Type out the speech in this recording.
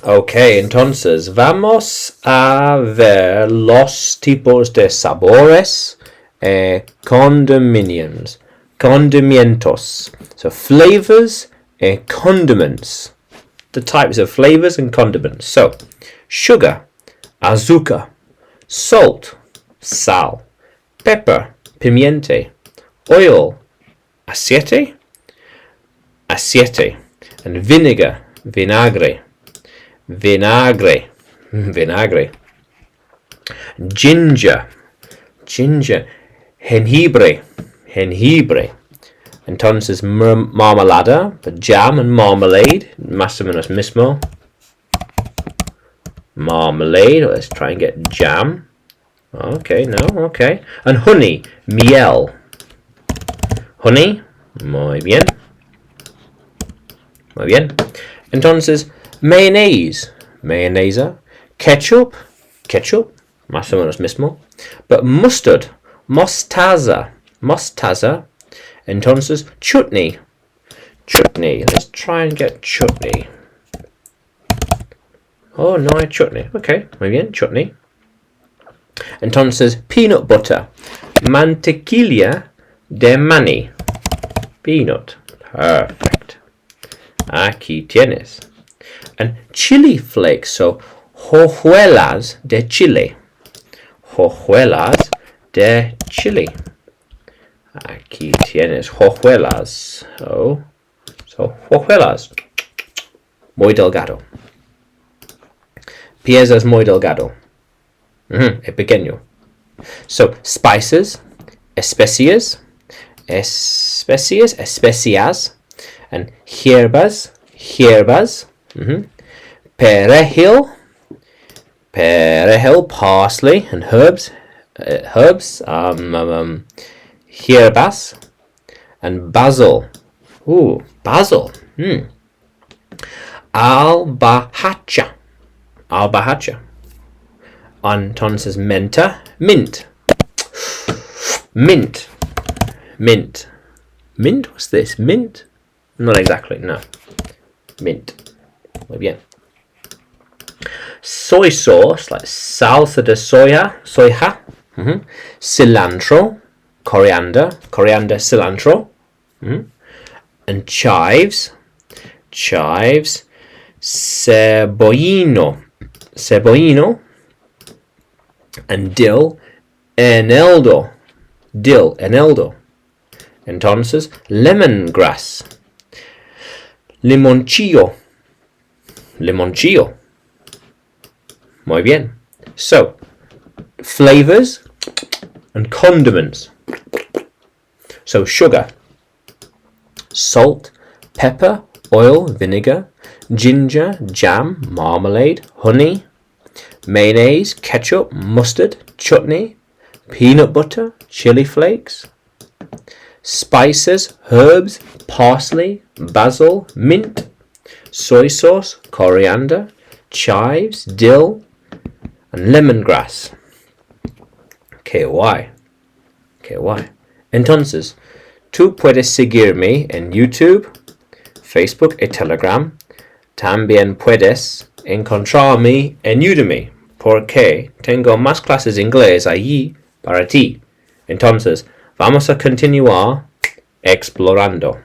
Ok, entonces vamos a ver los tipos de sabores condominiums. Condimentos. So flavors and condiments. The types of flavors and condiments. So sugar, azúcar, salt, sal, pepper, pimiente, oil, aceite, and vinegar, vinagre, ginger, jengibre. Entonces marmalada, jam and marmalade, más o menos mismo. Marmalade, let's try and get jam. Okay, and honey, miel. Honey, muy bien. Entonces mayonnaise, ketchup, más o menos mismo. But mustard, mostaza. Entonces chutney. Let's try and get chutney. Oh, no hay chutney. Okay, muy bien, chutney. Entonces peanut butter, mantequilla de maní. Peanut, perfect. Aquí tienes. And chili flakes, so hojuelas de chile. Aquí tienes hojuelas. So hojuelas. Muy delgado. Piezas muy delgado. Es pequeño. So spices, especias, and hierbas. Perejil, parsley, and herbs, hierbas, and basil. Basil. Albahaca. Entonces menta, mint. What's this? Mint? Not exactly, no. Mint. Muy bien. Soy sauce, like salsa de soja. Cilantro, coriander, cilantro. And chives, cebollino, and dill, eneldo. Entonces lemongrass, limoncillo. Muy bien. So, flavors and condiments. So, sugar, salt, pepper, oil, vinegar, ginger, jam, marmalade, honey, mayonnaise, ketchup, mustard, chutney, peanut butter, chili flakes, spices, herbs, parsley, basil, mint, soy sauce, coriander, chives, dill, and lemongrass. KY. Entonces, tú puedes seguirme en YouTube, Facebook y Telegram. También puedes encontrarme en Udemy, porque tengo más clases de inglés allí para ti. Entonces, vamos a continuar explorando.